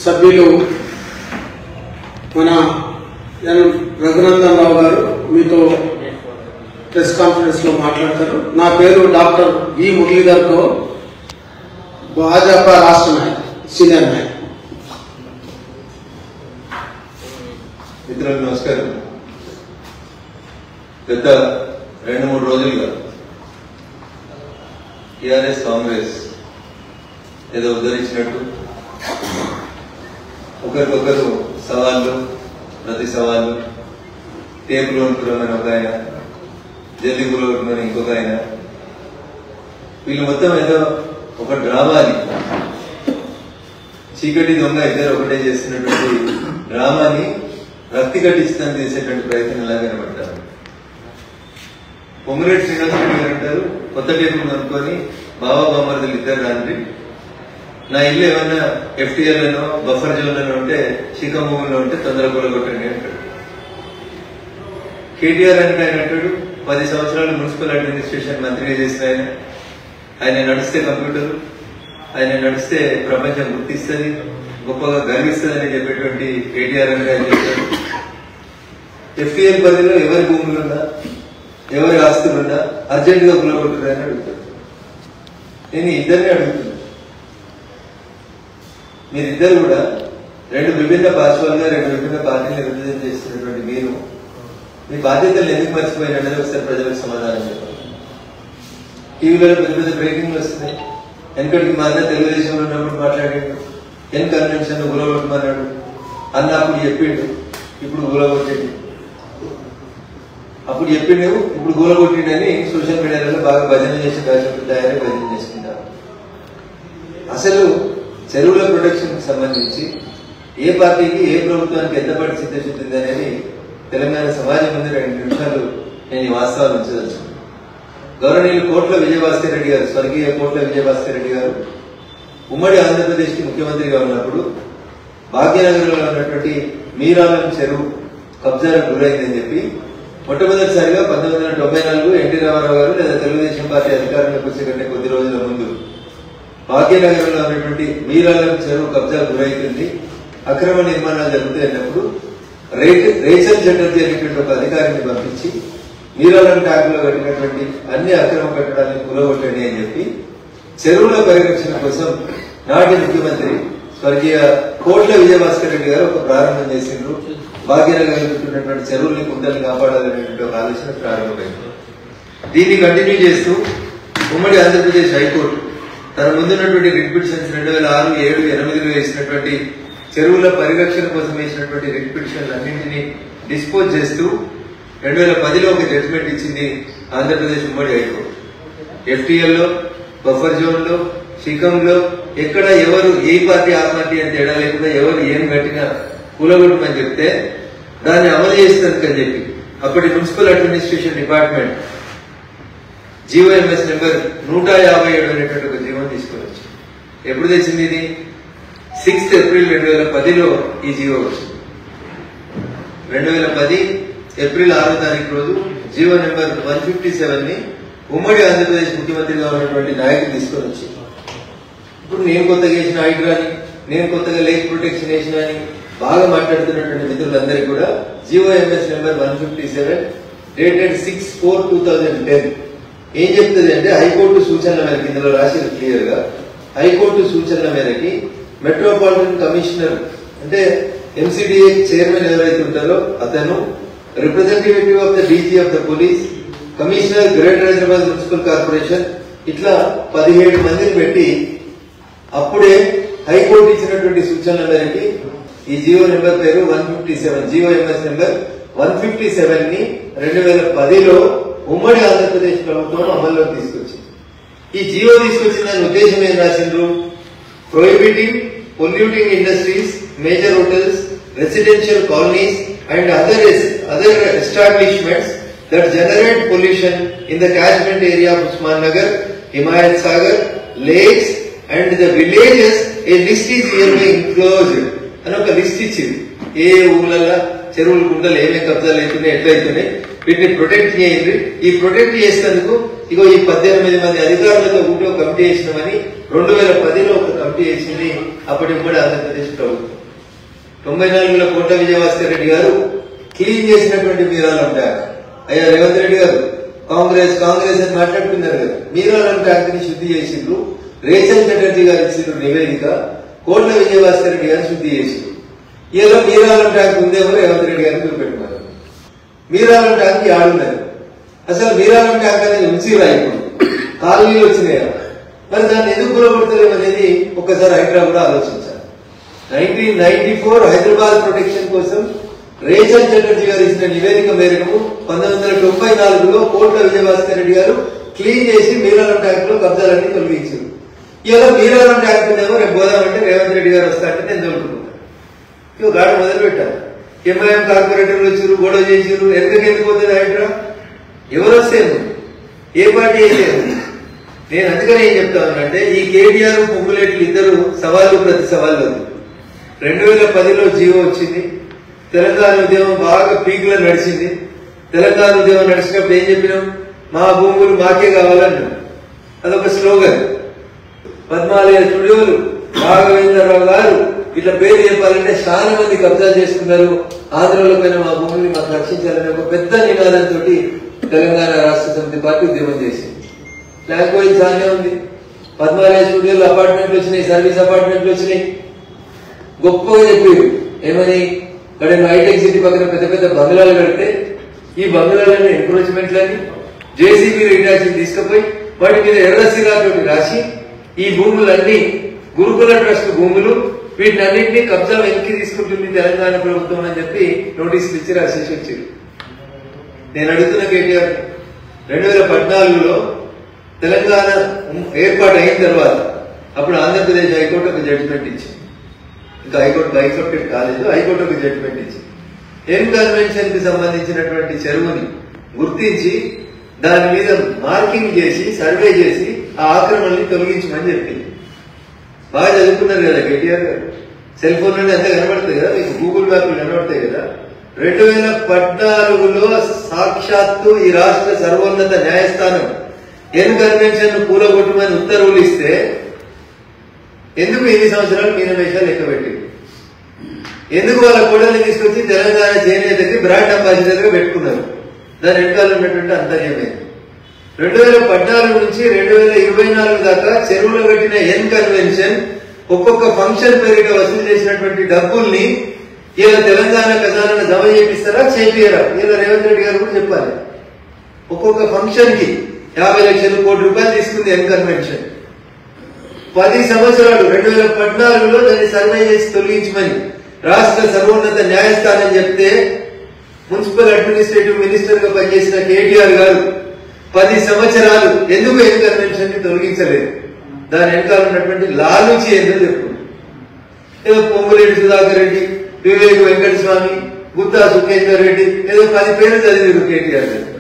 సభ్యులు మన రఘునందన్ రావు గారు మీతో ప్రెస్ కాన్ఫరెన్స్ లో మాట్లాడతారు. నా పేరు డాక్టర్ వి మురళీధర్ కౌర్, భాజపా రాష్ట్ర నాయకుడు, సీనియర్ నాయకుడు. మిత్రులకు నమస్కారం. గత 2-3 రోజులుగా టీఆర్ఎస్ కాంగ్రెస్ ఏదో ఉద్ధరించినట్టు ఒకరికొకరు సవాళ్ళు, ప్రతి సవాళ్ళు, టేపులు అనుకున్నామని ఒక ఆయన, జల్లి గురు అనుకున్నాను ఇంకొక ఆయన, వీళ్ళు మొత్తం ఏదో ఒక డ్రామాని, చీకటి దొంగ ఇద్దరు ఒకటే చేస్తున్నటువంటి డ్రామాని రక్తి కట్టించడానికి చేసేటువంటి ప్రయత్నం ఎలా కనబడ్డారు. పొంగులేటి శ్రీనివాస్ రెడ్డి గారు అంటారు, కొత్త టేపులు అనుకొని బాబా బామ్మర్దులు ఇద్దరు రాండి, నా ఇల్లు ఏమన్నా FTL లోనో బఫర్ జోన్ లోనో ఉంటే, శ్రీకాకుళంలో ఉంటే తొందర కూలగొట్టండి అంటాడు. కేటీఆర్ అంటే ఆయన అంటాడు, 10 సంవత్సరాలు మున్సిపల్ అడ్మినిస్ట్రేషన్ మంత్రిగా చేసిన ఆయన నడిస్తే కంప్యూటర్, ఆయన నడిస్తే ప్రపంచం గుర్తిస్తుంది, గొప్పగా గర్విస్తుంది అని చెప్పేటువంటి కేటీఆర్ అంటే ఆయన చెప్తాడు. FTL పరిధిలో ఎవరి భూములున్నా, ఎవరి ఆస్తులున్నా అర్జెంట్ గా కూలగొట్టుదని అడుగుతాడు. నేను ఇద్దరిని అడుగుతున్నాను, మీరిద్దరు కూడా 2 విభిన్న పార్శ్వాలుగా 2 విభిన్న పార్టీలు రిప్రజెంట్ చేస్తున్నటువంటి మీరు మీ బాధ్యతలు ఎందుకు మర్చిపోయినది ఒకసారి ప్రజలకు సమాధానం చెప్పాలి. టీవీలో పెద్ద పెద్ద బ్రేకింగ్లు వస్తున్నాయి. వెనకడికి మా అన్న తెలుగుదేశంలో ఉన్నప్పుడు మాట్లాడాడు, ఎన్ కన్వెన్షన్ గులగొట్టమన్నాడు అన్న, అప్పుడు చెప్పిండు, ఇప్పుడు గులగొట్టిండు, అప్పుడు చెప్పిండు, ఇప్పుడు గులగొట్టిండని సోషల్ మీడియాలో బాగా భజన చేసి తయారీ భజన చేసుకుంటారు. అసలు చెరువుల ప్రొటెక్షన్ కు సంబంధించి ఏ పార్టీకి ఏ ప్రభుత్వానికి ఎంత పాటు సిద్ధశుద్ధింది అనేది తెలంగాణ సమాజం ముందు 2 నిమిషాలు నేను ఈ వాస్తవాలు ఉంచదలుచుకున్నాను. గౌరవనీయులు కోట్ల విజయభాస్కర్ రెడ్డి గారు, స్వర్గీయ కోట్ల విజయభాస్కర్ రెడ్డి గారు ఉమ్మడి ఆంధ్రప్రదేశ్ కి ముఖ్యమంత్రిగా ఉన్నప్పుడు భాగ్యనగర్లో ఉన్నటువంటి మీరాలం చెరువు కబ్జాలకు గురైందని చెప్పి మొట్టమొదటిసారిగా 1994 ఎన్టీ రామారావు గారు లేదా తెలుగుదేశం పార్టీ అధికారంలోకి వచ్చే కంటే కొద్ది రోజుల ముందు భాగ్యనగరంలో ఉన్నటువంటి మీరాలం చెరువు కబ్జా గురైతుంది, అక్రమ నిర్మాణాలు జరుగుతాయన్నప్పుడు రేచల్ చటర్జీ అనేటువంటి ఒక అధికారిని పంపించి మీరాలం ట్యాంక్ లో కట్టినటువంటి అన్ని అక్రమ కట్టడాలను కూలగొట్టండి అని చెప్పి చెరువుల పరిరక్షణ కోసం నాటి ముఖ్యమంత్రి స్వర్గీయ కోట్ల విజయభాస్కర్ రెడ్డి గారు ఒక ప్రారంభం చేసిండ్రు. భాగ్యనగర్ చుట్టూన్నటువంటి చెరువుల్ని, కుంటల్ని కాపాడాలనేటువంటి ఒక ఆలోచన ప్రారంభమైంది. దీన్ని కంటిన్యూ చేస్తూ ఉమ్మడి ఆంధ్రప్రదేశ్ హైకోర్టు తన ముందున్నటువంటి రిట్ పిటిషన్స్ 2006, 7, 8లో వేసినటువంటి చెరువుల పరిరక్షణ కోసం వేసినటువంటి రిట్ పిటిషన్లు అన్నింటినీ డిస్పోజ్ చేస్తూ 2010లో ఒక జడ్జిమెంట్ ఇచ్చింది ఆంధ్రప్రదేశ్ ఉమ్మడి హైకోర్టు. FTL లో, బఫర్ జోన్ లో, శ్రీకాకుళంలో ఎక్కడ ఎవరు ఏ పార్టీ ఆ పార్టీ అని తేడా లేకుండా ఎవరు ఏం కట్టినా కూలగొట్టమని చెప్తే దాన్ని అమలు చేస్తుందని చెప్పి అప్పటి municipal administration department GOMS number 157 అనేటువంటి ఒక జీవో తీసుకుని వచ్చింది. ఎప్పుడు తెచ్చింది ఇది? 6 ఏప్రిల్ 2010లో ఈ జీవో వచ్చింది. 2010 ఏప్రిల్ 6వ తారీఖు రోజు జీవో నెంబర్ 157 ని ఉమ్మడి ఆంధ్రప్రదేశ్ ముఖ్యమంత్రిగా ఉన్నటువంటి నాయకులు తీసుకొని వచ్చింది. ఇప్పుడు నేను కొత్తగా వేసిన హైడ్రాని, నేను కొత్తగా లేక్ ప్రొటెక్షన్ వేసిన అని బాగా మాట్లాడుతున్నటువంటి మిత్రులందరికీ కూడా GOMS నెంబర్ 157 డేటెడ్ 6/4/2010 ఏం చెప్తుంది అంటే, హైకోర్టు సూచనల మేరకు, ఇందులో రాశారు క్లియర్ గా, హైకోర్టు సూచనల మేరకి మెట్రోపాలిటన్ కమిషనర్ అంటే MCDA చైర్మన్ ఎవరైతే ఉంటారో అతను, representative of the DG of the police, commissioner greater Hyderabad municipal corporation, ఇట్లా 17 మందిని పెట్టి అప్పుడే హైకోర్టు ఇచ్చినటువంటి సూచనల మేరకి ఈ జీవో నెంబర్ పేరు 157, GOMS నెంబర్ 157 ని 2010లో ఉమ్మడి ఆంధ్రప్రదేశ్ ప్రభుత్వం అమల్లోకి తీసుకొచ్చింది. ఈ జీవో తీసుకొచ్చిన దాని ఉద్దేశం ఏం రాసిండ్రు? Prohibiting polluting industries, major hotels, residential colonies and other establishments that generate pollution in the catchment area of Osman Nagar, Himayat Sagar, lakes and the villages a list is hereby enclosed అని ఒక లిస్ట్ ఇచ్చింది. ఏ ఊళ్ళల్లో చెరువులు, కుంటలు ఏమేమి కబ్జాలు అవుతున్నాయి, ఎట్లయితున్నాయి, వీటిని ప్రొటెక్ట్ చేయండి. ఈ ప్రొటెక్ట్ చేసేందుకు ఇగో ఈ 18 మంది అధికారులతో కూడి ఒక కమిటీ వేసినామని 2010లో ఒక కమిటీ వేసింది అప్పటి కూడా ఆంధ్రప్రదేశ్ ప్రభుత్వం. 94లో కోట విజయభాస్కర్ రెడ్డి గారు క్లీన్ చేసినటువంటి మీరాలం ట్యాంక్. అయ్యా రేవంత్ రెడ్డి గారు కాంగ్రెస్ అని మాట్లాడుతున్నారు కదా, మీరాలం ట్యాంక్ ని శుద్ధి చేసిండ్రు. రేచల్ చటర్జీ గారు ఇచ్చిండ్రు నివేదిక, కోట్ల విజయభాస్కర్ రెడ్డి గారు శుద్ధి చేసిండ్రు. ఏదో మీరాలం ట్యాంక్ ఉందేమో రేవంత్ రెడ్డి గారిని చూపెట్టుకున్నారు. మీరాలం ట్యాంక్ ఆడున్నారు. అసలు మీరాలం ట్యాంక్ అనేది ఉంచిరా ఇప్పుడు కాలనీలు వచ్చినాయా, మరి దాన్ని ఎందుకు కూలగొడతలేము అనేది ఒక్కసారి హైదరాబాద్ కూడా ఆలోచించాలి. 1994 హైదరాబాద్ ప్రొటెక్షన్ కోసం రేచల్ చటర్జీ గారు ఇచ్చిన నివేదిక మేరకు 1994లో కోట్ల విజయభాస్కర్ రెడ్డి గారు క్లీన్ చేసి మీరాలం ట్యాంక్ లో కబ్జాలన్నీ తొలగించారు. ఇలా మీరాలం ట్యాంక్ ఉందేమో రేపు పోదామంటే రేవంత్ రెడ్డి గారు వస్తారంటే నేను తోలుకుంటున్నాను. ఇక గాడి మొదలు పెట్టాను. ఎంఐఎం కార్పొరేటర్లు వచ్చారు, గొడవ చేసారు. ఎందుకు పోతుంది హైడ్రా? ఎవరు వస్తే ఏ పార్టీ అయితే నేను అందుకని ఏం చెప్తా ఉన్నానంటే ఈ కేటీఆర్ పొంగులేట్లు ఇద్దరు సవాళ్ళు ప్రతి సవాళ్ళు. 2010లో జీవో వచ్చింది. తెలంగాణ ఉద్యమం బాగా పీక్ లో నడిచింది. తెలంగాణ ఉద్యమం నడిచినప్పుడు ఏం చెప్పినాం? మా భూములు మాకే కావాలన్నాం. అదొక స్లోగన్. పద్మాలయ స్టూడియోలు, రాఘవేంద్రరావు గారు ఇట్లా పేరు చెప్పాలంటే చాలా మంది కబ్జా చేసుకున్నారు. ఆంధ్రలో పైన మా భూముల్ని మాకు రక్షించాలని ఒక పెద్ద నినాదంతో తెలంగాణ రాష్ట్ర సమితి పార్టీ ఉద్యమం చేసింది. లాంగ్వేజ్ చాలానే ఉంది. పద్మాలయ స్టూడియోలు అపార్ట్మెంట్లు వచ్చినాయి, సర్వీస్ అపార్ట్మెంట్లు వచ్చినాయి. గొప్పగా చెప్పారు ఏమని, ఇక్కడ హైటెక్ సిటీ పక్కన పెద్ద పెద్ద బంగ్లాలు కడితే ఈ బంగ్లాలని ఎంక్రోచ్మెంట్లని జేసీబీ రిటాచింగ్ తీసుకుపోయి వాటి మీద ఎర్రసిరాతోటి రాసి ఈ భూములన్నీ గురుకుల ట్రస్ట్ భూములు, వీటిని అన్నింటినీ కబ్జా వెనక్కి తీసుకుంటుంది తెలంగాణ ప్రభుత్వం అని చెప్పి నోటీసులు ఇచ్చి రాసేసి వచ్చారు. నేను అడుగుతున్న కేటీఆర్, 2014లో తెలంగాణ ఏర్పాటు అయిన తర్వాత అప్పుడు ఆంధ్రప్రదేశ్ హైకోర్టు ఒక జడ్జిమెంట్ ఇచ్చింది. ఇంకా హైకోర్టు కాలేదు, హైకోర్టు ఒక జడ్జిమెంట్ ఇచ్చింది. ఎన్ కన్వెన్షన్ కి సంబంధించినటువంటి చెరువుని గుర్తించి దాని మీద మార్కింగ్ చేసి సర్వే చేసి ఆ ఆక్రమణని తొలగించమని చెప్పింది. బాగా చదువుకున్నారు కదా కేటీఆర్ గారు. సెల్ ఫోన్లోనే అంతా కనబడతాయి కదా, మీకు గూగుల్ మ్యాప్లు కనబడతాయి కదా. 2014లో సాక్షాత్తు ఈ రాష్ట్ర సర్వోన్నత న్యాయస్థానం ఎన్ కన్వెన్షన్ ను కూలగొట్టమని ఉత్తర్వులు ఇస్తే ఎందుకు ఎన్ని సంవత్సరాలు మీనమేషాలు లెక్క పెట్టింది? ఎందుకు వాళ్ళ కోడల్ని తీసుకొచ్చి తెలంగాణ చేనేతకి బ్రాండ్ అంబాసిడర్ గా పెట్టుకున్నారు? దాని వెనకాల ఉన్నటువంటి అంతర్యమే. 2014 నుంచి 2024 దాకా చెరువులో పెట్టిన ఎన్ కన్వెన్షన్ ఒక్కొక్క ఫంక్షన్ పేరిట వసూలు చేసినటువంటి డబ్బుల్ని ఇలా తెలంగాణ ఖజానాను జమ చేపిస్తారా చేపియరా? ఇలా రేవంత్ రెడ్డి గారు కూడా చెప్పాలి. ఒక్కొక్క ఫంక్షన్ కి 50 లక్షలు, కోటి రూపాయలు తీసుకుంది ఎన్ కన్వెన్షన్. 10 సంవత్సరాలు 2014లో దాన్ని సర్వే చేసి తొలగించమని రాష్ట్ర సర్వోన్నత న్యాయస్థానం చెప్తే మున్సిపల్ అడ్మినిస్ట్రేటివ్ మినిస్టర్ గా పనిచేసిన కేటీఆర్ గారు 10 సంవత్సరాలు ఎందుకు ఎన్ కన్వెన్షన్ ని తొలగించలేదు? దాని వెనకాల ఉన్నటువంటి లాలూచి ఎందుకు చెప్పు. ఏదో పొంగులేటి సుధాకర్ రెడ్డి, వివేక్ వెంకటస్వామి, గుత్తా సుఖేందర్ రెడ్డి ఏదో 10 పేర్లు చదివారు కేటీఆర్ గారు.